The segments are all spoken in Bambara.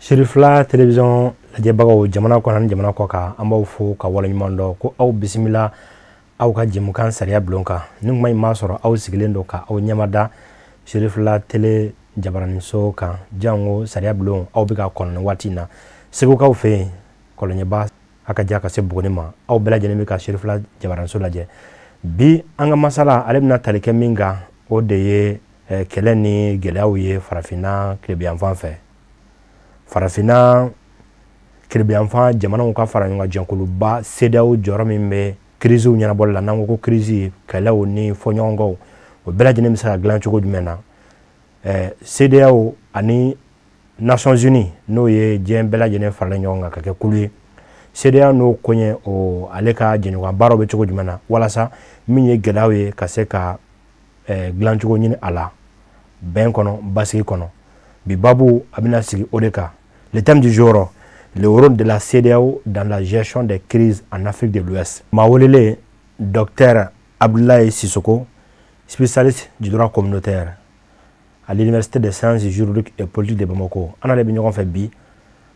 Shirifla télévision lajɛbagaw jamana kɔnɔ ni jamana kɔ kan an b'aw fo ka waleɲuman dɔn ko aw bisimila aw ka jɛmukan sariya bulon kan ni kuma in m'a sɔrɔ aw sigilen don ka aw ɲɛmada Shirifla télé jabaraniso kan jango sariya bulon aw bɛ ka kɔnɔ waati na segukaw fɛ yen kɔlɔnɲɛba a ka ja ka se Buguni ma aw bɛɛ lajɛlen bɛ ka Shirifla jabaraniso lajɛ bi an ka masala ale bɛna tali kɛ min kan o de ye kɛlɛ ni gɛlɛyaw ye farafinna kilebiyanfan fɛ farafina kilebiyanfan jamanaw ka fara ɲɔgɔn jɛnkuluba CEDEAO jɔyɔrɔ min bɛ crise ɲɛnabɔli la n'an ko crise kɛlɛw ni fɔɲɔgɔnkɔw o bɛɛ lajɛlen bɛ se ka dilan cogo jumɛn na CEDEAO ani Nations Unies n'o ye diɲɛ bɛɛ lajɛlen faralen ɲɔgɔn kan ka kɛ kulu ye CEDEAO n'o koɲɛ o ale ka jɛɲɔgɔn baaraw bɛ cogo jumɛn na walasa min ye gɛlɛyaw ye ka se ka dilan cogo ɲini a la bɛn kɔnɔ basigi kɔnɔ bi babu a bɛna sigi o de kan. Le thème du jour, le rôle de la CEDEAO dans la gestion des crises en Afrique de l'Ouest. Mawolele, Dr Abdoulaye Sissoko, spécialiste du droit communautaire à l'Université des sciences juridiques et politiques de Bamako. On a les bignons fait bi.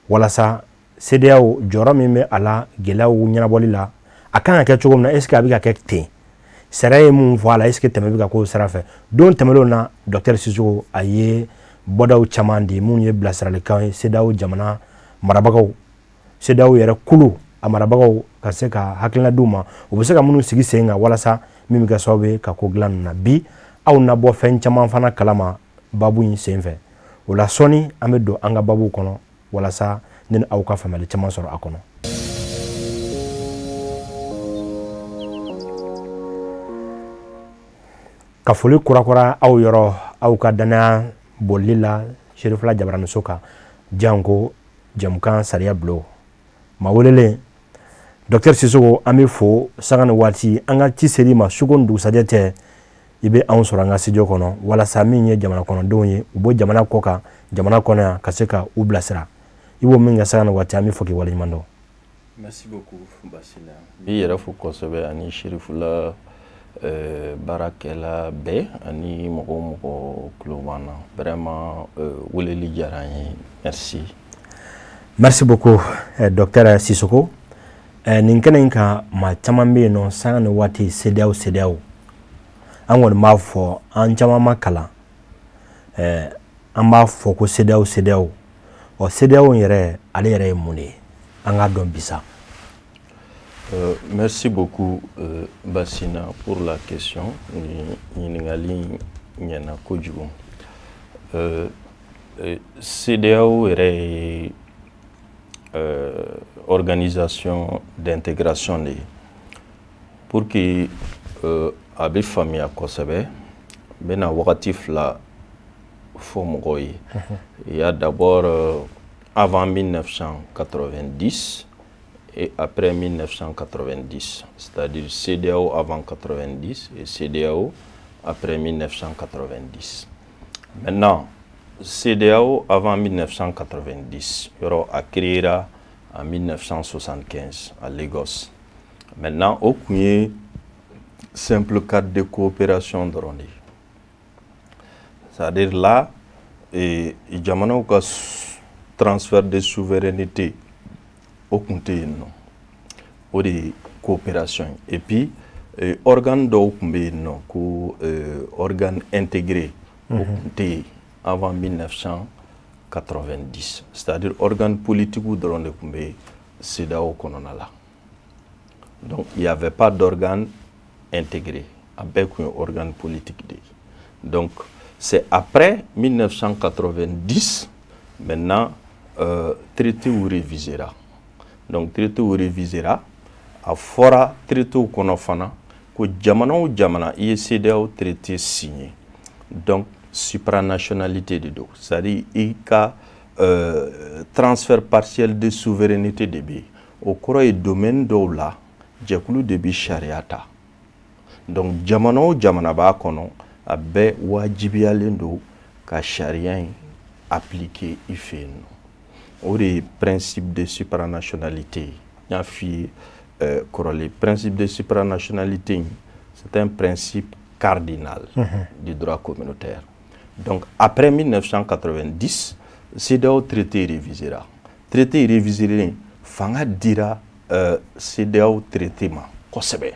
Voilà ça, CEDEAO, jɔyɔrɔ min bɛ a la gɛlɛyaw ɲɛnabɔli la, a kan ka kɛ cogo min na, est-ce que a bɛ ka kɛ ten? Sariya ye mun fɔ a la, est-ce que tɛmɛ bɛ ka k'o sira fɛ? Don tɛmɛnlenw na, Dr Sissoko a ye bɔdaw caman di mun ye bilasiralikan ye CEDEAO jamana marabagaw CEDEAO yɛrɛ kulu a marabagaw ka se ka hakilina d'u ma u bɛ se ka minnu sigi sen kan walasa min bɛ kɛ sababu ye ka ko dilan ninnu na bi aw na bɔ fɛn caman fana kalama babu in sen fɛ o la sɔnni an bɛ don an ka babu kɔnɔ walasa ne ni aw ka faamuyali caman sɔrɔ a kɔnɔ. Ka foli kurakura aw yɔrɔ aw ka danaya bolili la Shirifla jabaraniso kan jango jɛmukan sariya bulon Mawolele Dr Sissoko an bɛ fo sanga ni waati an ka ci seri ma suko ni dugusajɛ tɛ i bɛ anw sɔrɔ an ka studio kɔnɔ walasa min ye jamana kɔnɔdenw ye u bɔ jamana kɔ kan jamana kɔnɔ yan ka se ka u bilasira i b'o min kɛ sanga ni waati an bɛ fɔ k'i waleɲuman dɔn. Merci beaucoup Basila. Bi yɛrɛ fo kosɛbɛ ani Shirifla baarakɛla bɛɛ ani mɔgɔ tulo b'an na vraiment weleli diyara an ye merci. Merci beaucoup Dr Sissoko nin kɛnɛ in kan maa caman bɛ yen nɔ sanga ni waati CEDEAO an kɔni b'a fɔ an caman ma kalan an b'a fɔ ko CEDEAO ɔ CEDEAO yɛrɛ ale yɛrɛ ye mun de ye an k'a dɔn bisa. Merci beaucoup Bassina pour la question. Ɲininkali ɲɛna kojugu. CEDEAO est organisation d'intégration de pour que a bɛ faamuya kosɛbɛ n bɛna wagati fila fɔ mɔgɔw ye. Il y a d'abord avant 1990 et après 1990, c'est-à-dire CEDEAO avant 90 et CEDEAO après 1990. Maintenant, CEDEAO avant 1990, il a créé en 1975 à Lagos. Maintenant, au coin simple cadre de coopération de Rwanda. C'est-à-dire là, il y a un transfert de souveraineté au compte de coopération et puis organe organe intégré au compte avant 1990, c'est-à-dire organe politique ou de CEDEAO kononala. Donc il n'y avait pas d'organe intégré avec un organe politique. Donc c'est après 1990 maintenant traité ou révisera. Donc traité ou révisera a fora traité ou konofana ko jamana ou jamana i CEDEAO traité signé. Donc supranationalité de dos, c'est-à-dire il y a transfert partiel de souveraineté de bi au cours du domaine de là jekulu de bi chariata. Donc jamana ou jamana ba kono a be wajibiyalen do ka charia appliqué ife no. Le principe de supranationalité, les principe de supranationalité, c'est un principe cardinal du droit communautaire. Donc après 1990, CEDEAO traité révisé la traité révisé fanga dira CEDEAO traité ma kosɛbɛ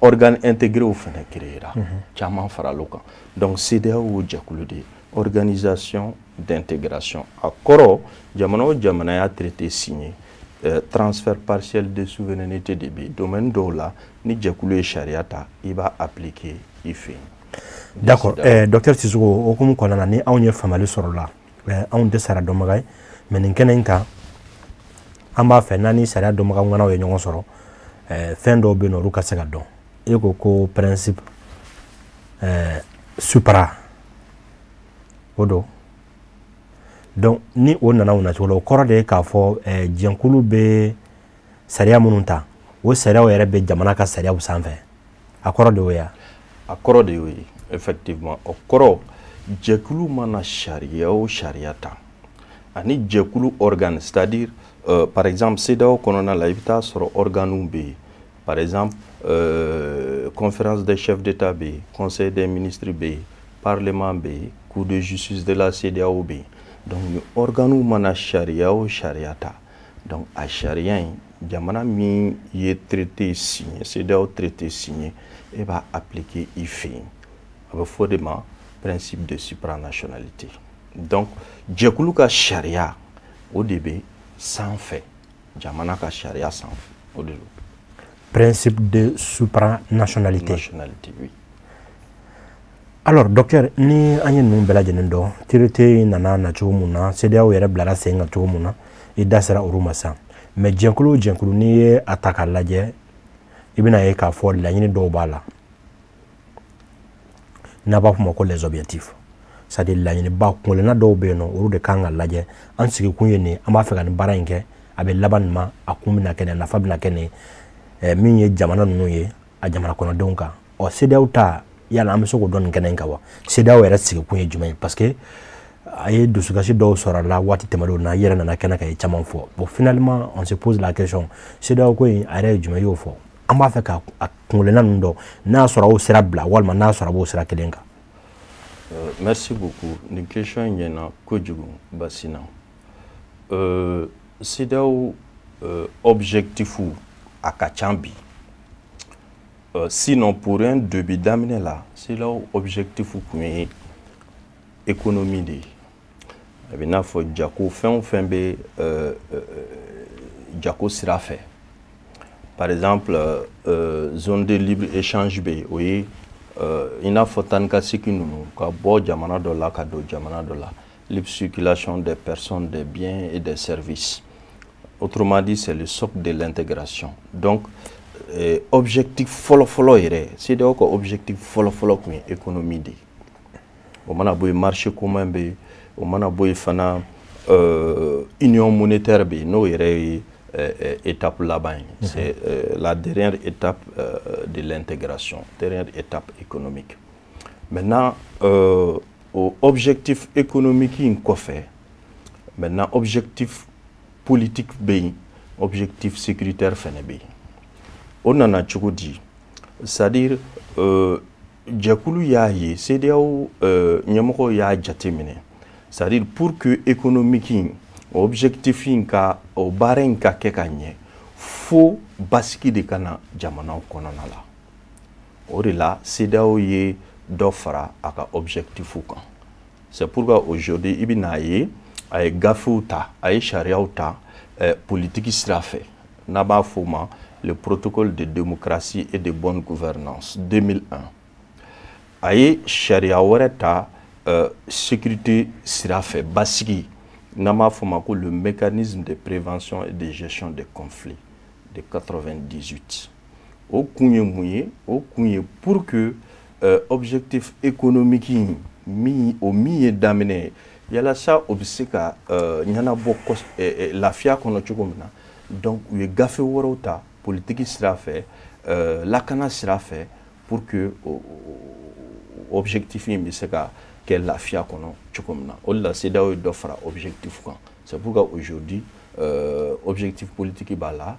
organe intégré au fana créera caman faralo kan donc CEDEAO jɛkulu de organisation d'intégration a kɔrɔ jamana o jamana y'a traité signé transfert partiel de souveraineté de bi domaine dɔw la ni jɛkulu ye sariya ta i b'a appliquer i fɛ d'accord docteur Sissoco o kuma kɔnɔna na ni anw ye faamuyali sɔrɔ la anw tɛ sariya dɔnbaga ye mais nin kɛnɛ in kan an b'a fɛ n'an ni sariya dɔnbaga ŋanaw ye ɲɔgɔn sɔrɔ fɛn dɔw bɛ yen nɔ olu ka se ka dɔn e ko principe supra o don donc ni o nana o nacogo la o kɔrɔ de ye k'a fɔ jɛnkulu bɛ sariya minnu ta o sariyaw yɛrɛ bɛ jamana ka sariyaw sanfɛ a kɔrɔ de y'o ye a kɔrɔ de y'o ye effectivement o kɔrɔ jɛkulu mana sariya o sariya ta ani jɛkulu organe c'est-à-dire par exemple CEDEAO kɔnɔna la i bɛ taa sɔrɔ organew bɛ yen par exemple conférence des chefs d'État bɛ yen conseil des ministres bɛ yen parlement bɛ yen cour de justice de la CEDEAO bɛ yen donc ni organew mana sariya o sariya ta donc a sariya in jamana min ye traité signé CEDEAO traité signé e b'a appliquer i fɛ yen a bɛ fɔ de ma principe de supranationalité donc jɛkulu ka sariya o de bɛ sanfɛ jamana ka sariya sanfɛ o de don principe de supranationalité oui. Alors docteur ni an ye ninnu bɛɛ lajɛlen dɔn traité nana na cogo mun na CEDEAO yɛrɛ bilara sen kan cogo mun na i da sera olu ma sisan mais jɛnkulu o jɛnkulu n'i ye a ta k'a lajɛ i bɛna ye k'a fɔ laɲini dɔw b'a la n'a b'a fɔ o ma ko les objectifs c'est-à-dire laɲiniba kungelena dɔw bɛ yen nɔ olu de kan ka lajɛ an sigikun ye nin an b'a fɛ ka nin baara in kɛ a bɛ laban nin ma a kun bɛna kɛ nin nafa bɛna kɛ nin min ye jamana ninnu ye a jamana kɔnɔdenw kan ɔ CEDEAO ta yala an bɛ se k'o dɔn nin kɛnɛ in kan wa CEDEAO yɛrɛ sigikun ye jumɛn ye parce que a ye dusukasi dɔw sɔrɔ a la waati tɛmɛnenw na i yɛrɛ nana kɛnɛ kan ye caman fɔ bon finalement on se pose la question CEDEAO ko in a yɛrɛ ye jumɛn y'o fɔ an b'a fɛ ka kungelena ninnu dɔn n'a y'a sɔrɔ aw sera bila walima n'a y'a sɔrɔ a b'o sira kelen kan. Merci beaucoup. Une question il y en a kojugu basina. CEDEAO objectif à Kachambi. Sinon pour un début d'amener là, c'est là objectif pour économie de. Il y a faut Jako fin be Jako sera fait. Par exemple zone de libre échange be oui. Il faut tanka sikinu ka bo jamana dola ka do jamana dola libre circulation des personnes, des biens et des services. Autrement dit, c'est le socle de l'intégration. Donc objectif follow ire c'est donc objectif follow comme économie de o mana boy marché commun be o mana boy fana union monétaire be no ire étape là-bas c'est la dernière étape de l'intégration, dernière étape économique. Maintenant objectif économique in quoi fait maintenant objectif politique be objectif sécuritaire fene be on en a choco dit c'est-à-dire jɛkulu y'a ye CEDEAO ɲɛmɔgɔ y'a jateminɛ c'est-à-dire pour que économique objectif in ka o baara in ka kɛ ka ɲɛ fo basigi de ka na jamanaw kɔnɔna la o de la CEDEAO ye dɔ fara a ka objectif kan c'est pourquoi aujourd'hui i bɛna ye a ye gafew ta a ye sariyaw ta politique sira fɛ n'a b'a fɔ ma le protocole de démocratie et de bonne gouvernance 2001 a ye sariya wɛrɛ ta sécurité sira fɛ basigi n'a b'a fɔ ma ko le mécanisme de prévention et de gestion des conflits de 98 o kun ye mun ye o kun ye pour que objectif économique min ye daminɛ yalasa o bɛ se ka ɲɛnabɔ lafiya kɔnɔ cogo min na donc u ye gafe wɛrɛw ta politique sira fɛ lakana sira fɛ pour que objectif in bɛ se ka kɛ lafiya kɔnɔ cogo min na o de la CEDEAO ye dɔ fara objectif kan c'est pourquoi aujourd'hui objectif politique b'a la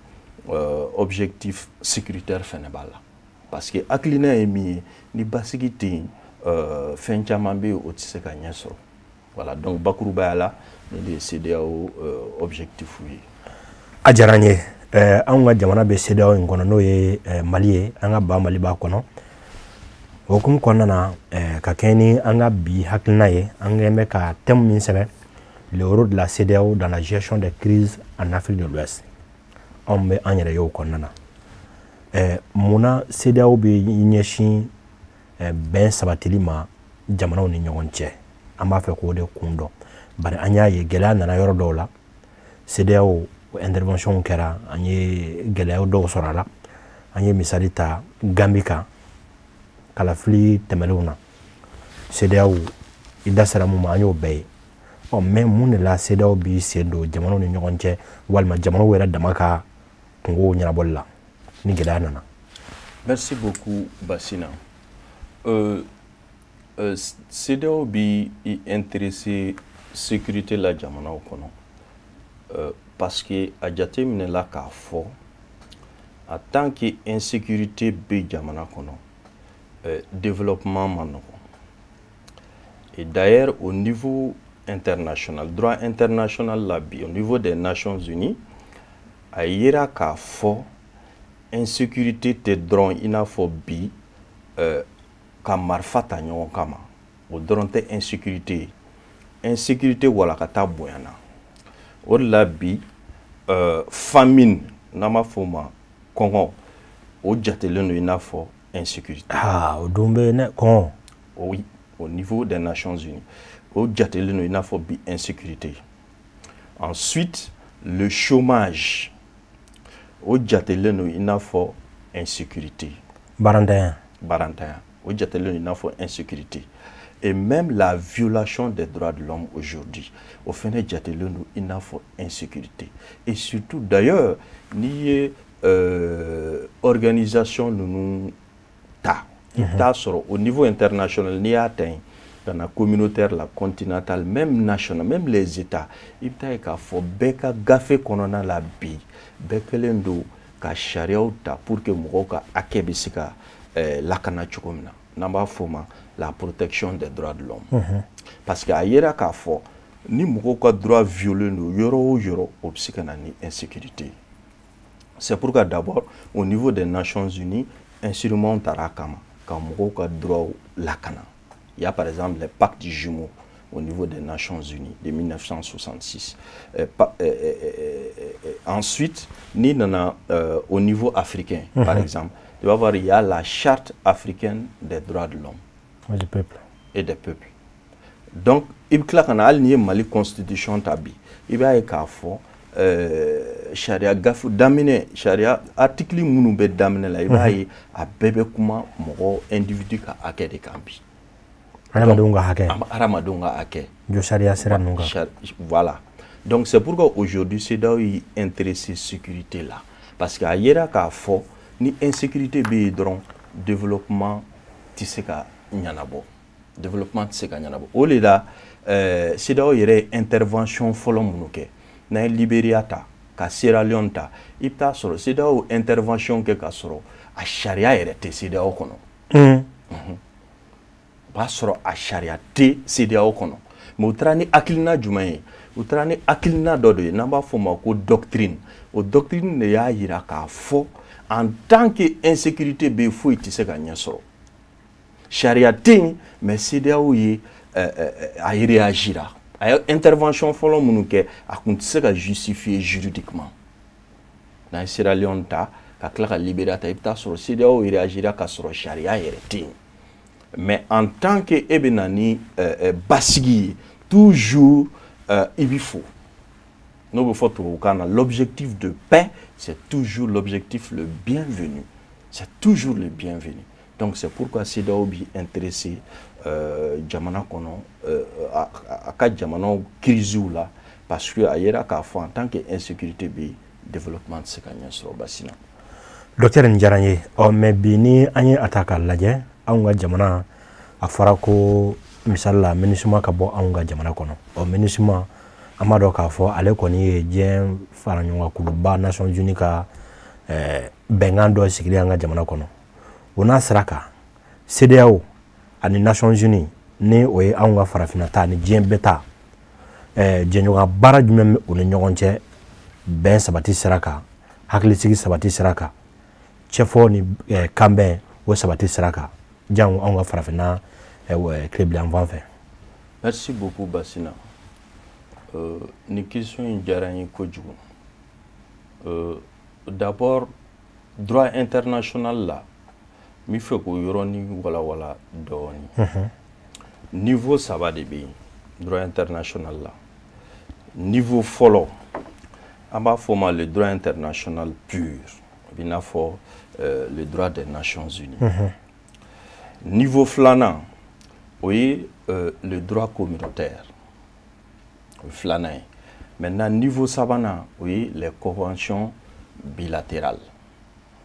objectif sécuritaire fɛnɛ b'a la parce que hakilina ye min ye ni basigi tɛ yen fɛn caman bɛ yen o tɛ se ka ɲɛ sɔrɔ Voilà, donc bakuruba la ni CEDEAO objectif oui. A diyara n ye anw ka jamana bɛ CEDEAO in kɔnɔ n'o ye Mali ye, an ka ba Mali b'a kɔnɔ. O hukumu kɔnɔna na ka kɛɲɛ ni an ka bi hakilina ye, an kɛlen bɛ ka thème min sɛbɛn, le rôle de la CEDEAO dans la gestion des crises en Afrique de l'Ouest. Anw bɛ an yɛrɛ ye o kɔnɔna na. Munna CEDEAO bɛ ɲɛsin bɛn sabatili ma jamanaw ni ɲɔgɔn cɛ? An b'a fɛ k'o de kun dɔn. Bari an y'a ye gɛlɛya nana yɔrɔ dɔw la, CEDEAO intervention kɛra, an ye gɛlɛya dɔw sɔrɔ a la. An ye misali ta Gambi kan, kalafili tɛmɛnenw na. CEDEAO i da sera mun ma, an y'o bɛɛ ye. Mais mun de la CEDEAO bi sen don jamanaw ni ɲɔgɔn cɛ, walima jamanaw yɛrɛ dama ka kungow ɲɛnabɔli la ni gɛlɛya nana? Merci beaucoup Bassina. CEDEAO bi intéressé sécurité la jamanaw kɔnɔ parce que a jateminɛ la k'a fɔ en tant que insécurité bɛ jamana kɔnɔ développement ma nɔgɔn. Et d'ailleurs au niveau international, droit international la bi au niveau des Nations Unies a yira k'a fɔ insécurité tɛ dɔrɔn i n'a fɔ bi ka marifa ta ɲɔgɔn kama, o dɔrɔn tɛ insécurité. Insécurité walakata bonyana. O de la bi famine n'a ma fɔ ma kɔngɔ, o jatelen don i n'a fɔ insécurité. Ah, o don bɛ ne kɔngɔ. Oui, au niveau des Nations Unies. O jatelen don i n'a fɔ bi insécurité. Ensuite, le chômage. O jatelen don i n'a fɔ insécurité. Barantanya. Barantanya. O jatelen don i n'a fɔ insécurité. Et même la violation des droits de l'homme aujourd'hui, au fin de jatelen don i n'a fɔ insécurité. Et surtout d'ailleurs, ni ye organisation ninnu ta, i t'a sɔrɔ au niveau international n'i y'a ta yen, dans la communautaire, la continentale, même nationale, même les États, il y a k'a fɔ bɛɛ ka gafe kɔnɔna la bi, bɛɛ kɛlen don ka sariyaw ta pour que mɔgɔw ka hakɛ bɛ se ka lakana cogo min na, n'an b'a fɔ o ma la protection des droits de l'homme. Parce que a yera k'a fɔ ni mɔgɔw ka droit violen don yɔrɔ o yɔrɔ, o bɛ se ka na ni insécurité. C'est pourquoi d'abord, au niveau des Nations Unies, instruments tara kama, ka mɔgɔw ka droit lakana. Il y a par exemple les pactes jumeaux au niveau des Nations Unies de 1966. Ensuite, au niveau africain, par exemple, tu vas voir, il y a la charte africaine des droits de l'homme et des peuples. Donc, il y a une constitution tabi. Il y a charia gafu damine charia article munu be damine la ibaye a bebe kuma mogo individu ka ake de kambi aramadunga hake aramadunga ake jo charia sera nunga. Voilà, donc c'est pourquoi aujourd'hui CEDEAO est intéressé sécurité là, parce que ayera ka fo ni insécurité be dron développement tiseka nyanabo, développement tiseka nyanabo o le la CEDEAO yere intervention folo munuke na Libéria ta ka Sierra Leone ta ipta soro CEDEAO intervention ke ka soro a sharia yere te CEDEAO kono ba soro a sharia te CEDEAO kono mais utrani akilina jumaye utrani akilina dodo na ba fo ma ko doctrine o doctrine ne ya yira ka fo en tant que insécurité be fo iti se ka nyasoro sharia te mais CEDEAO yi a réagira. Intervention folo munuke a kun se ka justifier juridiquement dans Sierra Leone ta ka kla ka Libéria ta ipta sur CEDEAO réagira ka sur charia yereti, mais en tant que ebenani basigi toujours il faut no faut l'objectif de paix, c'est toujours l'objectif le bienvenu, c'est toujours le bienvenu. Donc c'est pourquoi CEDEAO bi intéressé jamana kono aka jamana crise là, parce que ayera ka fo en tant que insécurité bi développement de sekanya so basina. Docteur Njaranye o mais bini anye ataka lajɛ anw ka jamana a fɔra ko misali la MINUSMA ka bɔ anw ka jamana kɔnɔ o MINUSMA an b'a dɔn k'a fɔ ale kɔni ye diɲɛ fara ɲɔgɔn kuluba Nations Unies ka bɛnkan dɔ sigilen an ka jamana kɔnɔ o n'a sera kan CEDEAO ani Nations Unies ni o ye anw ka farafina ta ni diɲɛ bɛɛ ta jɛɲɔgɔn baara jumɛn bɛ u ni ɲɔgɔn cɛ bɛn sabati sira kan hakilisigi sabati sira kan cɛfɔ ni kanbɛn o sabati sira kan jango anw ka farafina tilebilan fan fɛ. Merci beaucoup Basina. Ni question in diyara n ye kojugu. D'abord droit international la mi fɛ k'o yɔrɔnin walawala dɔɔni. Niveau saba de bɛ yen droit international la. Niveau fɔlɔ an b'a fɔ o ma le droit international pur i n'a fɔ le droit des Nations Unies. Niveau filanan o ye le droit communautaire filanan ye. Maintenant niveau sabanan o ye les conventions bilatérales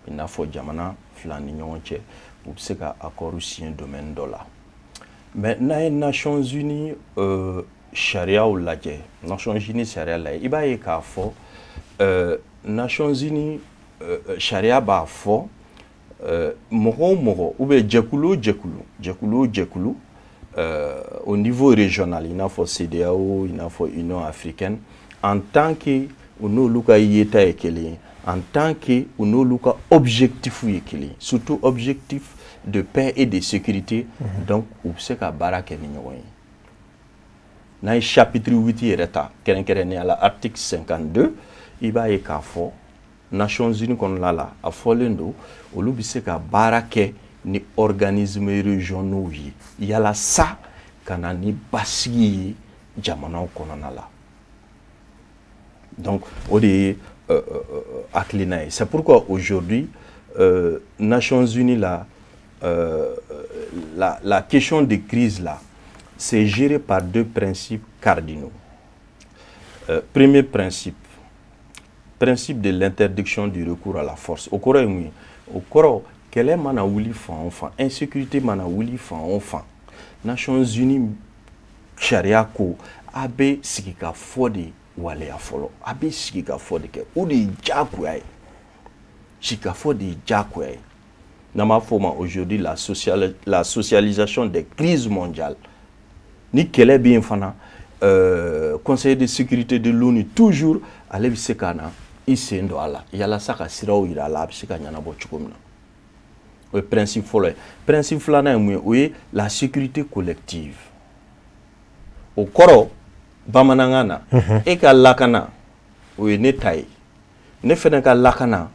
i n'a fɔ jamana fila ni ɲɔgɔn cɛ u bɛ se ka accord signer domaine dɔ la. Mais n'an ye Nations Unies sariyaw lajɛ Nations Unies sariya lajɛ i b'a ye k'a fɔ Nations Unies sariya b'a fɔ mɔgɔ o mɔgɔ ou bien jɛkulu o jɛkulu au niveau régional i n'a fɔ CEDEAO i n'a fɔ Union africaine en tant que u n'olu ka yeta ye kelen ye en tant que u n'olu ka objectif ye kelen surtout objectif de paix et de sécurité donc u bɛ se ka baara kɛ ni ɲɔgɔn ye. N'an ye chapitre 8 yɛrɛ ta kɛrɛnkɛrɛnnenya la article 52 i b'a ye k'a fɔ Nations Unies kɔnɔna la a fɔlen don olu bɛ se ka baara kɛ ni organismes régionaux ye yalasa ka na ni basigi ye jamanaw kɔnɔna la. Donc o de ye hakilina ye. C'est pourquoi aujourd'hui Nations Unies la question de crise là c'est géré par deux principes cardinaux. Premier principe de l'interdiction du recours à la force. Au kɔrɔ kɛlɛ mana wuli fan o fan insécurité mana wuli fan o fan Nations Unies sariya ko a bɛ sigi ka fɔ de waleya fɔlɔ a bɛ sigi ka fɔ de kɛ o de ye diyagoya ye sigi ka fɔ de ye diyagoya ye n'an b'a fɔ o ma aujourd'hui la socialisation des crises mondiales ni kɛlɛ bɛ yen fana Conseil de sécurité de l'ONU toujours ale bɛ se ka na i sen don a la yalasa ka siraw yira a la a bɛ se ka ɲɛnabɔ cogo min na. O ye principe fɔlɔ ye. Principe filanan ye mun ye o ye la sécurité collective. O kɔrɔ bamanankan na e ka lakana o ye ne ta ye ne fana ka lakana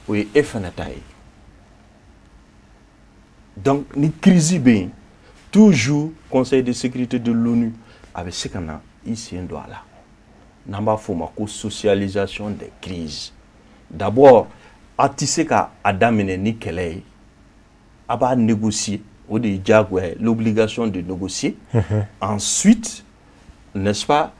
o ye e fana ta ye. Donc ni crise bɛ yen toujours Conseil de sécurité de l'ONU a bɛ se ka na i sen don a la n'an b'a fɔ o ma ko socialisation des crises. D'abord a tɛ se ka a daminɛ ni kɛlɛ ye a b'a négocier o de ye diyagoya ye l'obligation de négocier. Ensuite n'est-ce pas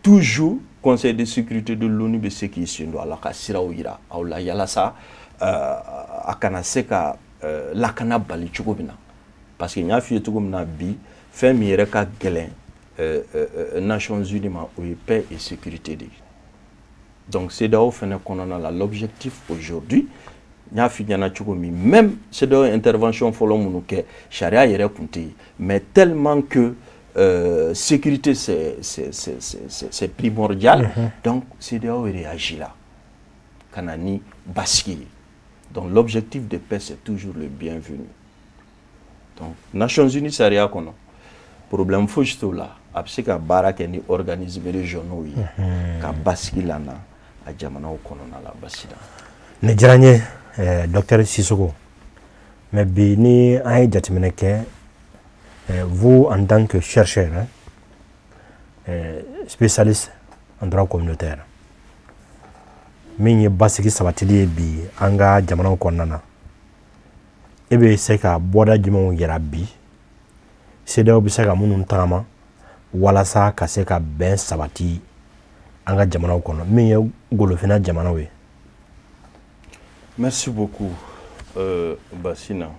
toujours Conseil de sécurité de l'ONU bɛ se k'i sen don a la ka siraw yira aw la yalasa a kana se ka lakana bali cogo min na parce que n y'a f'i ye cogo min na bi fɛn min yɛrɛ ka gɛlɛn Nations Unies ma o ye paix et sécurité de ye. Donc CEDEAO fɛnɛ kɔnɔna la l'objectif aujourd'hui n y'a f'i ɲɛna cogo min même CEDEAO intervention fɔlɔ minnu kɛ sariya yɛrɛ kun tɛ yen mais tellement que sécurité c'est primordial donc CEDEAO réagit là ka na ni basigi ye. Donc l'objectif de paix c'est toujours le bienvenu. Donc Nations Unies sariya kɔnɔ problème fosi t'o la a bɛ se ka baara kɛ ni organismes régionaux ye ka basigi la na a jamanaw kɔnɔna la Basina. Ne diyara n ye Docteur Sisoko mais bi ni an ye jateminɛ kɛ vous en tant que chercheur spécialiste en droit communautaire min ye basigi sabatili ye bi an ka jamanaw kɔnɔna na e bɛ se ka bɔda jumɛnw yira bi CEDEAO bɛ se ka minnu tagama walasa ka se ka bɛn sabati an ka jamanaw kɔnɔ min ye golofina jamanaw ye. Merci beaucoup Basina.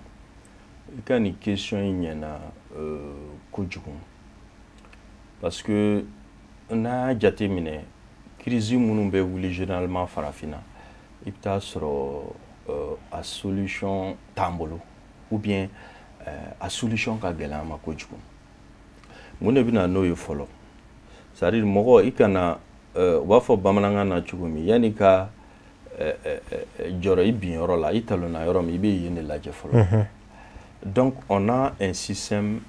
I ka nin question in ɲɛna kojugu parce que n'a y'a jateminɛ crise minnu bɛ wuli généralement farafina i bɛ taa sɔrɔ a solution t'an bolo ou bien a solution ka gɛlɛn an ma kojugu mun de bɛna n'o ye fɔlɔ c'est à dire mɔgɔ i kana u b'a fɔ bamanankan na cogo min yanni ka jɔrɔ i bin yɔrɔ la i talonna yɔrɔ min i bɛ yen de lajɛ fɔlɔ donc on a un système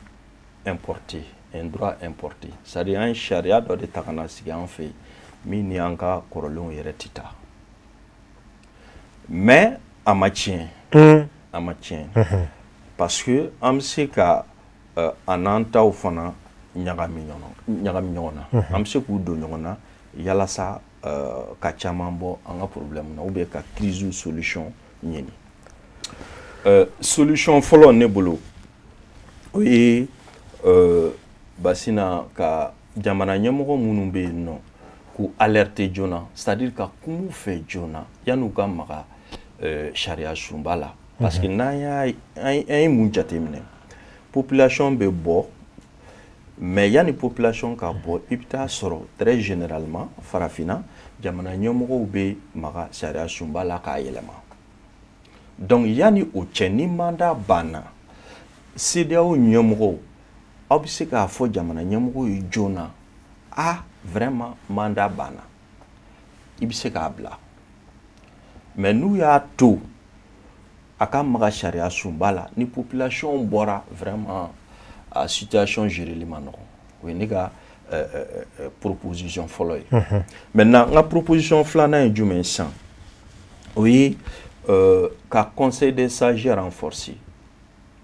importé un droit importé c'est à dire an sariya dɔ de ta ka na sigi an fɛ yen min ni an ka kɔrɔlenw yɛrɛ tɛ taa mais a ma tiɲɛ a ma tiɲɛ parce que an bɛ se ka a n'an taw fana ɲagami ɲɔgɔn na an bɛ se k'u don ɲɔgɔn na yalasa ka caman bɔ an ka problème na ou bien ka crise solution ɲini solution fɔlɔ ne bolo o ye basina ka jamana ɲɛmɔgɔ minnu bɛ yen nɔ k'u alerter joona c'est à dire ka kum'u fɛ joona yan'u ka maga sariya sunba la parce que n'an ye mun jateminɛ population bɛ bɔ mais yanni population ka bɔ i bɛ taa sɔrɔ très généralement farafina jamana ɲɛmɔgɔw bɛ maga sariya sunba la k'a yɛlɛma donc yanni o cɛ ni mandat banna CEDEAO ɲɛmɔgɔw aw bɛ se k'a fɔ jamana ɲɛmɔgɔw ye joona vraiment mandat banna i bɛ se k'a bila mais n'u y'a to a ka maga sariya sunba la ni population bɔra vraiment a situation gérée ma nɔgɔ o ye ne ka proposition fɔlɔ ye maintenant n ka proposition filanan ye jumɛn sisan o ye ka conseil des sages renforcer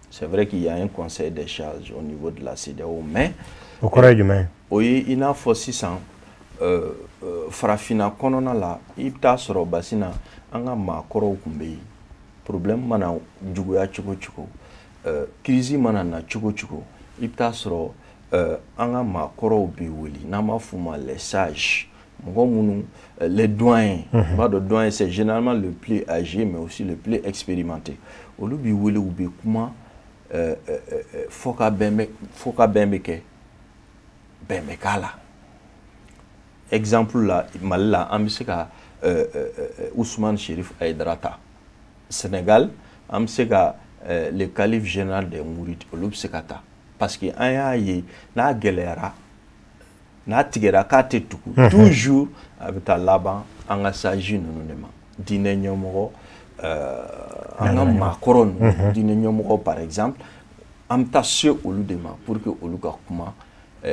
c'est vrai qu'il y a un conseil des sages au niveau de la CEDEAO mais o kɔrɔ ye jumɛn o ye i n'a fɔ sisan farafina kɔnɔna la i bɛ taa sɔrɔ basina an ka maakɔrɔw tun bɛ yen problème mana juguya cogo cogo crise mana na cogo cogo i bɛ taa sɔrɔ an ka maakɔrɔw bɛ wele n'an b'a f'u ma les sages mɔgɔ minnu les doyens b'a dɔn doyen c'est généralement le plus âgé mais aussi le plus expérimenté olu bɛ wele u bɛ kuma fo ka bɛn bɛ kɛ bɛn bɛ k'a la exemple la Mali la an bɛ se ka Ousmane Chérif Aïdara ta Sénégal an bɛ se ka le calife général des Mourides olu bɛ se ka ta parce que an y'a ye n'a gɛlɛyara n'a tigɛra k'a tɛ tugu toujours a bɛ taa laban an ka sages ninnu de ma diinɛ ɲɛmɔgɔ an ka maakɔrɔ ninnu diinɛ ɲɛmɔgɔ par exemple an bɛ taa se olu de ma pour que olu ka kuma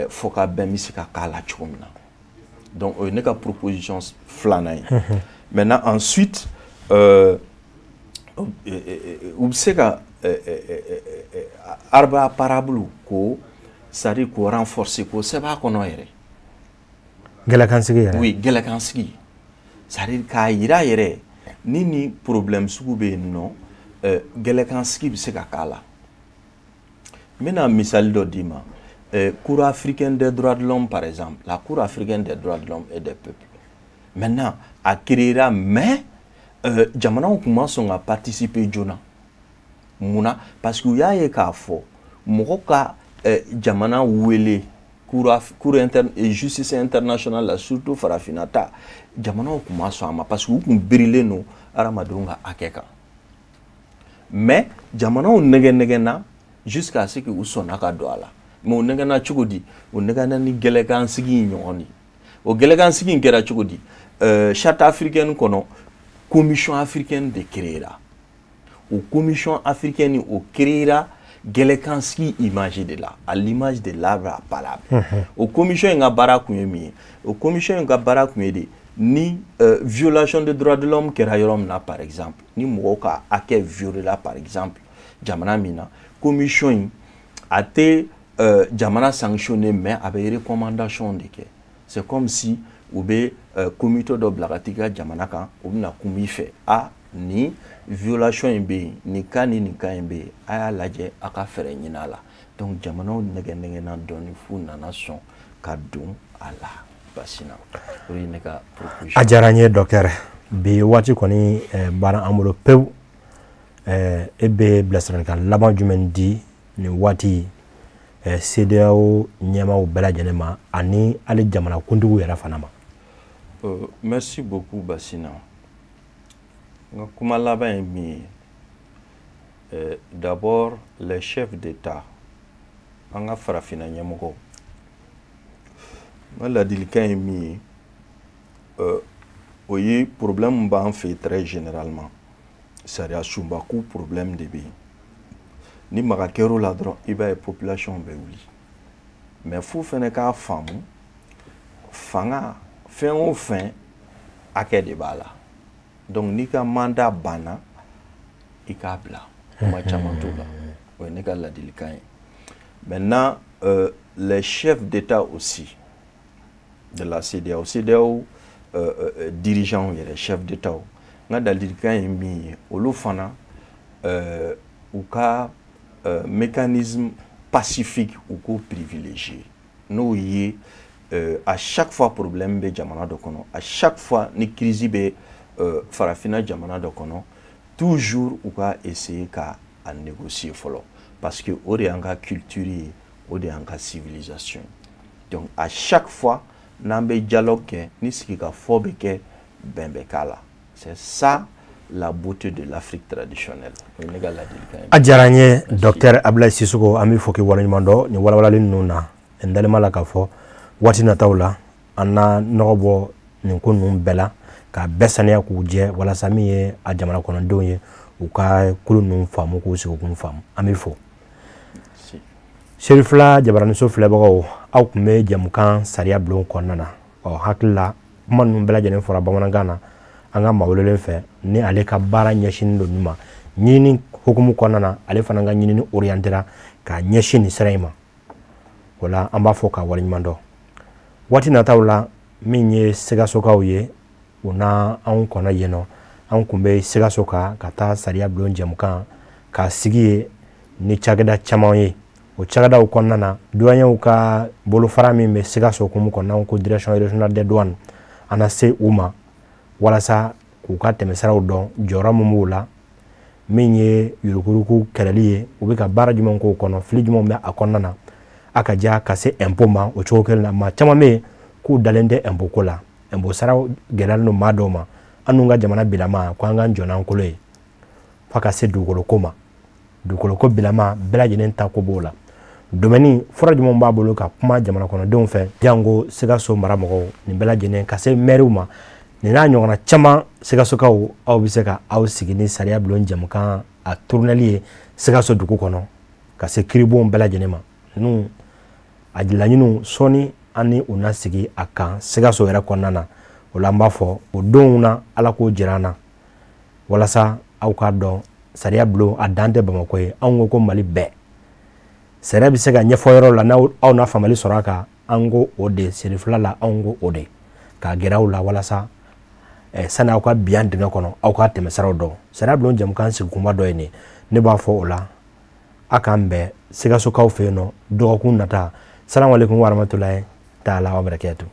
fo ka bɛn bɛ se ka k'a la cogo min na donc o ye ne ka proposition filanan ye maintenant ensuite u bɛ se ka araba parabolo ko c'est à dire k'o renforcer k'o sɛbɛn a kɔnɔ yɛrɛ gɛlɛkansigi yɛrɛ oui gɛlɛkansigi c'est à dire k'a yira yɛrɛ ni problème sugu bɛ yen nɔ gɛlɛkansigi bɛ se ka k'a la n bɛna misali dɔ d'i ma Cour africaine des droits de l'homme par exemple la Cour africaine des droits de l'homme et des peuples maintenant a créera mais jamanaw tun ma sɔn ka participer joona munna parce que u y'a ye k'a fɔ mɔgɔ ka jamana wele cour interne et justice internationale la surtout farafina ta jamanaw tun ma sɔn a ma parce que u tun birilen don hadamadenw ka hakɛ kan mais jamanaw nɛgɛnɛgɛnna jusqu'à ce que u sɔnna ka don a la mais u nɛgɛnna cogo di u nɛgɛnna ni gɛlɛkansigi in ɲɔgɔn de o gɛlɛkansigi in kɛra cogo di charte africaine kɔnɔ commission africaine de créera o commission africaine o créera gɛlɛkansigi image de la à l'image de l'arbre à palabre o commission in ka baara kun ye min ye o commission in ka baara kun ye de ni violation des droits de l'homme kɛra yɔrɔ min na par exemple ni mɔgɔw ka hakɛ violela par exemple jamana min na commission in a tɛ jamana sanctionné mais a bɛ recommandation de kɛ c'est comme si u bɛ comité dɔ bila ka t'i ka jamana kan u bɛna kun b'i fɛ ni violation in bɛ yen nin cas ni nin cas in bɛ yen a y'a lajɛ a ka fɛɛrɛ ɲini a la donc jamanaw nɛgɛnɛgɛnna dɔɔnin f'u nana sɔn ka don a la basina o ye ne ka proposition. A diyara n ye docteur bi waati kɔni baara an bolo pewu e bɛ bilasiralikan laban jumɛn di nin waati CEDEAO ɲɛmaaw bɛɛ lajɛlen ma ani hali jamanakuntigiw yɛrɛ fana ma. Merci beaucoup Basina. Kuma laban ye min ye d'abord les chefs d'État an ka farafina ɲɛmɔgɔw ladilikan ye min ye o ye problème b'an fɛ très généralement sariya sunbaku problème de bɛ yen ni maga kɛr'o la dɔrɔn i b'a ye population bɛ wuli mais fo fɛnɛ k'a faamu fanga fɛn o fɛn hakɛ de b'a la donc n'i ka mandat banna i k'a bila kuma caman t'o la o ye ne ka ladilikan ye maintenant les chefs d'État aussi de la CEDEAO dirigeants yɛrɛ chef d'État n ka ladilikan ye min ye olu fana u ka mécanisme pacifique ou ko privilégié n'o ye à chaque fois problème bɛ jamana dɔ kɔnɔ à chaque fois ni crise bɛ farafina jamana dɔ kɔnɔ toujours u ka essayer ka a négocier fɔlɔ parce que o de y'an ka culture ye o de y'an ka civilisation donc à chaque fois n'an bɛ dialogue kɛ ni sigikafɔ bɛ kɛ bɛn bɛ k'a la c'est ça la beauté de l'Afrique traditionnelle. A diyara n ye Dr Abdoulaye Sissoco an b'i fo k'i waleɲuman dɔn nin walawalali ninnu na n dalen b'a la k'a fɔ waati nataw la an na nɔgɔ bɔ nin ko ninnu bɛɛ la k'a bɛɛ saniya k'u jɛ walasa min ye a jamana kɔnɔdenw ye u ka kolo ninnu faamu k'u sigi k'u faamu an b'i fo. Seri fila jabaraniso filɛbagaw aw tun bɛ jamukan sariya bulon kɔnɔna na hakili la kuma ninnu bɛɛ lajɛlen fɔra bamanankan na an ka mawulelen fɛ ni ale ka baara ɲɛsin don nin ma ɲinini hukumu kɔnɔna na ale fana ka ɲinini orientera ka ɲɛsin nin sira in ma o la an b'a fɔ ka waleɲuman dɔn waati nataw la min ye Sikasokaw ye u na anw kɔnɔ yen nɔ an kun bɛ Sikaso kan ka taa sariya bulon jamukan ka sigi ye ni cakɛda caman ye o cakɛdaw kɔnɔna na douaniers ka bolofara min bɛ Sikaso hukumu kɔnɔna ko direction régionale des douanes an na se u ma walasa k'u ka tɛmɛsiraw dɔn jɔyɔrɔ min b'u la min ye yurukuruku kɛlɛli ye u bɛ ka baara jumɛn k'o kɔnɔ fili jumɛn bɛ a kɔnɔna na a ka ja ka se impôt ma o cogo kelen na maa caman bɛ yen k'u dalen tɛ impôt ko la impôt saraw gɛlɛyalen don maa dɔw ma an dun ka jamana bilama ko an k'an jɔ n'an kolo ye fo ka se dugukolo ko ma dugukolo ko bilama bɛɛ lajɛlen ta ko b'o la domaine fɔra jumɛn b'a bolo ka kuma jamana kɔnɔdenw fɛ jango Sikaso maramɔgɔw nin bɛɛ lajɛlen ka se maire ma nin n'a ɲɔgɔnna caman Sikasokaw aw bɛ se ka aw sigi ni sariya bulon jamukan a tourneli ye Sikaso dugu kɔnɔ ka se kiribon bɛɛ lajɛlen ma ninnu a laɲiniw sɔɔni an ni u na sigi a kan Sikaso yɛrɛ kɔnɔna na o la an b'a fɔ o donw na Ala k'o jira an na walasa aw k'a dɔn sariya bulon a dan tɛ Bamakɔ ye anw ko Mali bɛɛ sariya bɛ se ka ɲɛfɔ yɔrɔ la n'aw na faamali sɔrɔ a kan an ko o de seri fila la anw ko o de k'a gɛrɛ aw la walasa sani aw ka biyan dingɛ kɔnɔ aw ka tɛmɛsiraw dɔn sariya bulon jamukan sigikunba dɔ ye nin ne b'a fɔ o la a k'an bɛn Sikasokaw fɛ yen nɔ dɔgɔkun nata salamu aleykum wa rahmatulahi taala wa barakatuh.